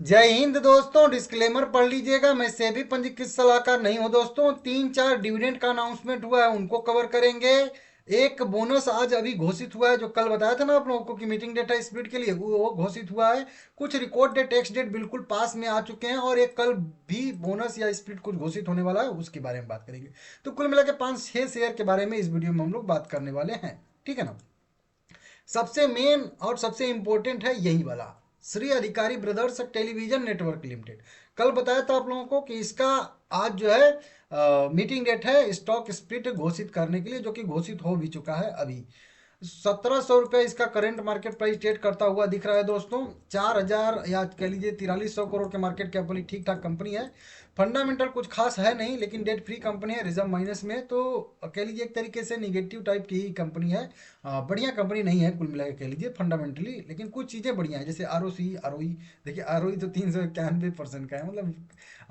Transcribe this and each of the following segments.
जय हिंद दोस्तों। डिस्क्लेमर पढ़ लीजिएगा, मैं सेबी पंजीकृत सलाहकार नहीं हूं दोस्तों। तीन चार डिविडेंड का अनाउंसमेंट हुआ है, उनको कवर करेंगे। एक बोनस आज अभी घोषित हुआ है, जो कल बताया था ना आप लोगों को कि मीटिंग डेट है स्प्लिट के लिए, वो घोषित हुआ है। कुछ रिकॉर्ड डेट, टेक्स्ट डेट बिल्कुल पास में आ चुके हैं, और एक कल भी बोनस या स्प्लिट कुछ घोषित होने वाला है, उसके बारे में बात करेंगे। तो कुल मिला के 5-6 शेयर के बारे में इस वीडियो में हम लोग बात करने वाले हैं, ठीक है ना। सबसे मेन और सबसे इंपॉर्टेंट है यही वाला, श्री अधिकारी ब्रदर्स टेलीविजन नेटवर्क लिमिटेड। कल बताया था आप लोगों को कि इसका आज जो है मीटिंग डेट है स्टॉक स्प्लिट घोषित करने के लिए, जो कि घोषित हो भी चुका है अभी। 1700 रुपये इसका करंट मार्केट प्राइस ट्रेड करता हुआ दिख रहा है दोस्तों। 4000 या कह लीजिए 4300 करोड़ के मार्केट कैप वाली ठीक ठाक कंपनी है। फंडामेंटल कुछ खास है नहीं, लेकिन डेट फ्री कंपनी है, रिजर्व माइनस में, तो कह लीजिए एक तरीके से निगेटिव टाइप की ही कंपनी है। बढ़िया कंपनी नहीं है कुल मिला के कह लीजिए फंडामेंटली, लेकिन कुछ चीज़ें बढ़िया है, जैसे आर ओ ई। देखिए आर ओ ई तो 391% का है मतलब,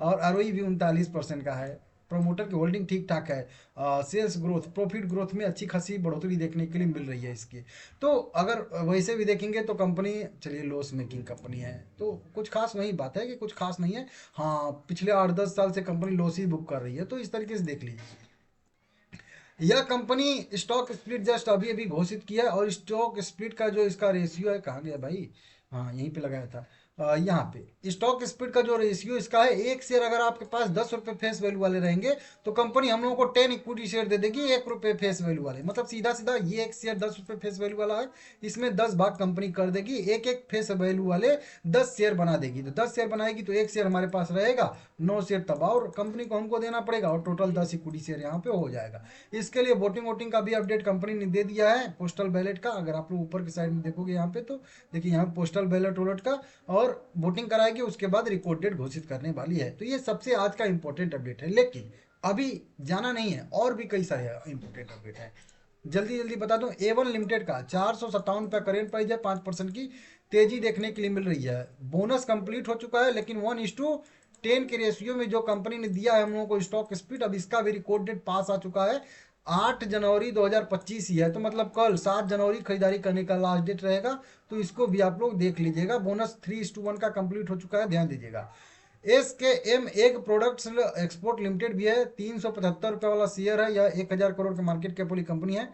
और आर ओ ई भी 39% का है। प्रोमोटर की होल्डिंग ठीक ठाक है। सेल्स ग्रोथ, प्रॉफिट ग्रोथ में अच्छी खासी बढ़ोतरी देखने के लिए मिल रही है इसकी। तो अगर वैसे भी देखेंगे तो कंपनी, चलिए, लॉस मेकिंग कंपनी है, तो कुछ खास वही बात है कि कुछ खास नहीं है। हाँ, पिछले 8-10 साल से कंपनी लॉस ही बुक कर रही है, तो इस तरीके से देख लीजिए। यह कंपनी स्टॉक स्प्लिट जस्ट अभी अभी घोषित किया है, और स्टॉक स्प्लिट का जो इसका रेशियो है, कहाँ गया भाई, हाँ यहीं पे लगाया था। यहाँ पे स्टॉक स्प्लिट का जो रेशियो इसका है, एक शेयर अगर आपके पास 10 रुपये फेस वैल्यू वाले रहेंगे, तो कंपनी हम लोगों को 10 इक्विटी शेयर दे देगी 1 रुपये फेस वैल्यू वाले। मतलब सीधा सीधा ये एक शेयर 10 रुपये फेस वैल्यू वाला है, इसमें 10 भाग कंपनी कर देगी, एक एक फेस वैल्यू वाले 10 शेयर बना देगी। तो 10 शेयर बनाएगी तो एक शेयर हमारे पास रहेगा, 9 शेयर तब और कंपनी को हमको देना पड़ेगा, और टोटल 10 इक्विटी शेयर यहाँ पे हो जाएगा। इसके लिए वोटिंग वोटिंग का भी अपडेट कंपनी ने दे दिया है, पोस्टल बैलेट का। अगर आप लोग ऊपर की साइड में देखोगे यहाँ पे, तो देखिए यहाँ पोस्टल बैलेट वोलेट का, और वोटिंग कराएगी, उसके बाद रिकॉर्ड डेट घोषित करने वाली है। तो ये सबसे आज का इंपॉर्टेंट अपडेट है, लेकिन अभी जाना नहीं है, और भी कई सारे इंपॉर्टेंट अपडेट है। जल्दी जल्दी बता दूं, A1 लिमिटेड का 457 रुपये करेंट प्राइस है, 5% की तेजी देखने के लिए मिल रही है। बोनस कंप्लीट हो चुका है, लेकिन 1:10 के रेशियो में जो कंपनी ने दिया है हम लोगों को स्टॉक स्प्लिट, अब इसका भी रिकॉर्ड डेट पास आ चुका है। 8 जनवरी 2025 ही है, तो मतलब कल 7 जनवरी खरीदारी करने का लास्ट डेट रहेगा। तो इसको भी आप लोग देख लीजिएगा। बोनस 3:1 का कंप्लीट हो चुका है, ध्यान दीजिएगा। SKM egg products export limited भी है, 375 रुपये वाला शेयर है, यह 1000 करोड़ के मार्केट कैप वाली कंपनी है।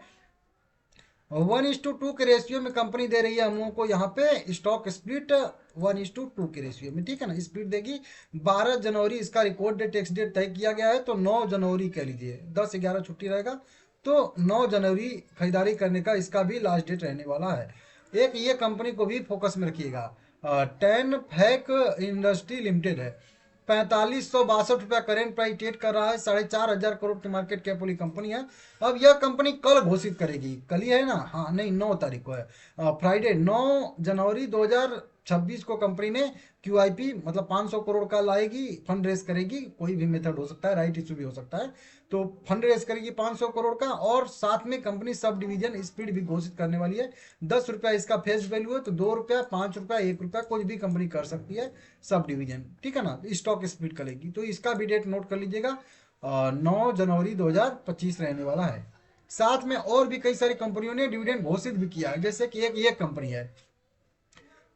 1:2 के रेशियो में कंपनी दे रही है हम लोगों को यहाँ पे स्टॉक स्प्लिट, 1:2 के रेशियो में, ठीक है ना, स्प्लिट देगी। 12 जनवरी इसका रिकॉर्ड डेट, टेक्स डेट तय किया गया है, तो 9 जनवरी कह लीजिए, 10-11 छुट्टी रहेगा, तो 9 जनवरी खरीदारी करने का इसका भी लास्ट डेट रहने वाला है। एक ये कंपनी को भी फोकस में रखिएगा, टेन फैक इंडस्ट्री लिमिटेड है, 4562 रुपया करेंट प्राइस ट्रेड कर रहा है, 4500 करोड़ की मार्केट कैप वाली कंपनी है। अब यह कंपनी कल घोषित करेगी, कल ही है ना, हाँ नहीं 9 तारीख को है, फ्राइडे 9 जनवरी 2026 को कंपनी ने QIP मतलब 500 करोड़ का लाएगी, फंड रेस करेगी। कोई भी मेथड हो सकता है, राइट इशू भी हो सकता है। तो फंड रेस करेगी 500 करोड़ का, और साथ में कंपनी सब डिवीजन स्प्लिट भी घोषित करने वाली है। 10 रुपया इसका फेस वैल्यू है, तो 2 रुपया, 5 रुपया, 1 रुपया कोई भी कंपनी कर सकती है सब डिवीजन, ठीक है ना। स्टॉक स्प्लिट करेगी, तो इसका भी डेट नोट कर लीजिएगा, 9 जनवरी 2025 रहने वाला है। साथ में और भी कई सारी कंपनियों ने डिविडेंड घोषित भी किया है, जैसे कि एक ये कंपनी है,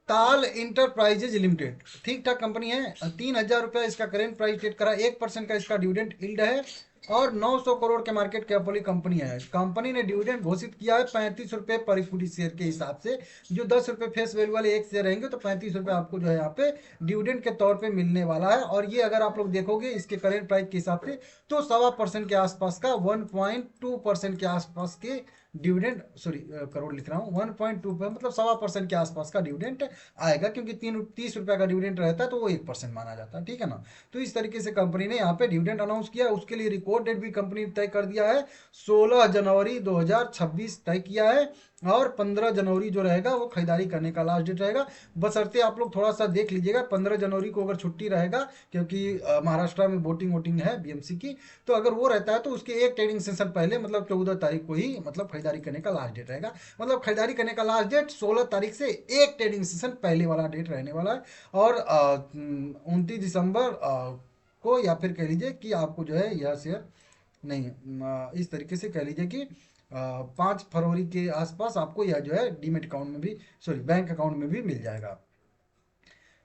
ताल इंटरप्राइजेज लिमिटेड, ठीक ठाक कंपनी है। 3000 रुपया इसका करेंट प्राइस ट्रेड करा, 1% का इसका डिविडेंड यील्ड है, और 900 करोड़ के मार्केट कैप वाली कंपनी है। कंपनी ने डिविडेंड घोषित किया है 35 रुपये पर इक्विटी शेयर के हिसाब से। जो 10 रुपये फेस वैल्यू वाले एक शेयर रहेंगे, तो 35 रुपये आपको जो है यहाँ पे डिविडेंड के तौर पे मिलने वाला है। और ये अगर आप लोग देखोगे इसके करेंट प्राइस के हिसाब से, तो 1.25% के आसपास का, 1.2% के आसपास के डिविडेंड, सॉरी करोड़ लिख रहा हूँ, 1.2 पे मतलब 1.25% के आसपास का डिविडेंड आएगा, क्योंकि 30 रुपया का डिविडेंड रहता है, तो वो 1% माना जाता है, ठीक है ना। तो इस तरीके से कंपनी ने यहाँ पे डिविडेंड अनाउंस किया, उसके लिए रिकॉर्ड डेट भी कंपनी ने तय कर दिया है, 16 जनवरी 2026 तय किया है। और 15 जनवरी जो रहेगा वो खरीदारी करने का लास्ट डेट रहेगा। बशर्ते आप लोग थोड़ा सा देख लीजिएगा, 15 जनवरी को अगर छुट्टी रहेगा, क्योंकि महाराष्ट्र में वोटिंग वोटिंग है BMC की, तो अगर वो रहता है तो उसके एक ट्रेडिंग सेशन पहले, मतलब 14 तारीख को ही मतलब खरीदारी करने का लास्ट डेट रहेगा। मतलब खरीदारी करने का लास्ट डेट 16 तारीख से एक ट्रेडिंग सेशन पहले वाला डेट रहने वाला है। और 29 दिसंबर को, या फिर कह लीजिए कि आपको जो है यह शेयर नहीं, इस तरीके से कह लीजिए कि 5 फरवरी के आसपास आपको यह जो है डीमेट अकाउंट में भी, सॉरी बैंक अकाउंट में भी मिल जाएगा।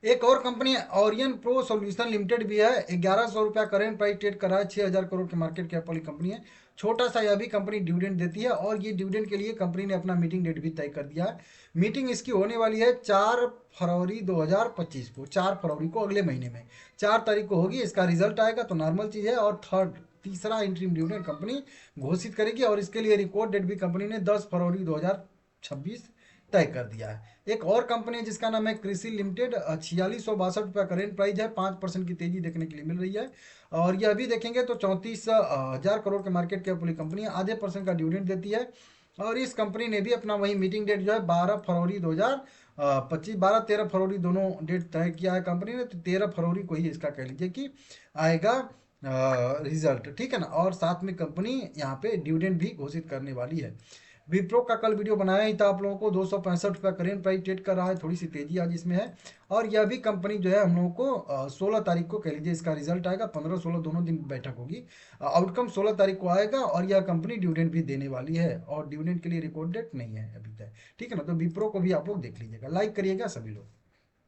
एक और company Orion pro solution limited भी है, 1100 रुपया करेंट प्राइस ट्रेड कर रहा है, 6000 करोड़ के मार्केट कैप वाली कंपनी है। छोटा सा यह भी कंपनी डिविडेंड देती है, और ये डिविडेंड के लिए कंपनी ने अपना मीटिंग डेट भी तय कर दिया है। मीटिंग इसकी होने वाली है 4 फरवरी 2025 को, 4 फरवरी को, अगले महीने में 4 तारीख को होगी। इसका रिजल्ट आएगा तो नॉर्मल चीज़ है, और तीसरा इंटरिम डिविडेंड कंपनी घोषित करेगी, और इसके लिए रिकॉर्ड डेट भी कंपनी ने 10 फरवरी 2026 तय कर दिया है। एक और कंपनी है जिसका नाम है कृषि लिमिटेड, 4662 रुपया करेंट प्राइस है, 5% की तेजी देखने के लिए मिल रही है। और ये अभी देखेंगे तो 34,000 करोड़ के मार्केट कैप वाली कंपनी है, आधे % का डिविडेंड देती है। और इस कंपनी ने भी अपना वही मीटिंग डेट जो है 12 फरवरी 2025, 12-13 फरवरी दोनों डेट तय किया है कंपनी ने, तो 13 फरवरी को ही इसका कह लीजिए कि आएगा रिजल्ट, ठीक है ना। और साथ में कंपनी यहाँ पे डिविडेंड भी घोषित करने वाली है। विप्रो का कल वीडियो बनाया ही था आप लोगों को, 265 रुपया करेंट प्राइस ट्रेड कर रहा है, थोड़ी सी तेजी आज इसमें है। और यह भी कंपनी जो है हम लोगों को 16 तारीख को कह लीजिए इसका रिजल्ट आएगा, 15-16 दोनों दिन बैठक होगी, आउटकम 16 तारीख को आएगा। और यह कंपनी डिविडेंड भी देने वाली है, और डिविडेंड के लिए रिकॉर्ड डेट नहीं है अभी तक, ठीक है ना। तो विप्रो को भी आप लोग देख लीजिएगा, लाइक करिएगा सभी लोग।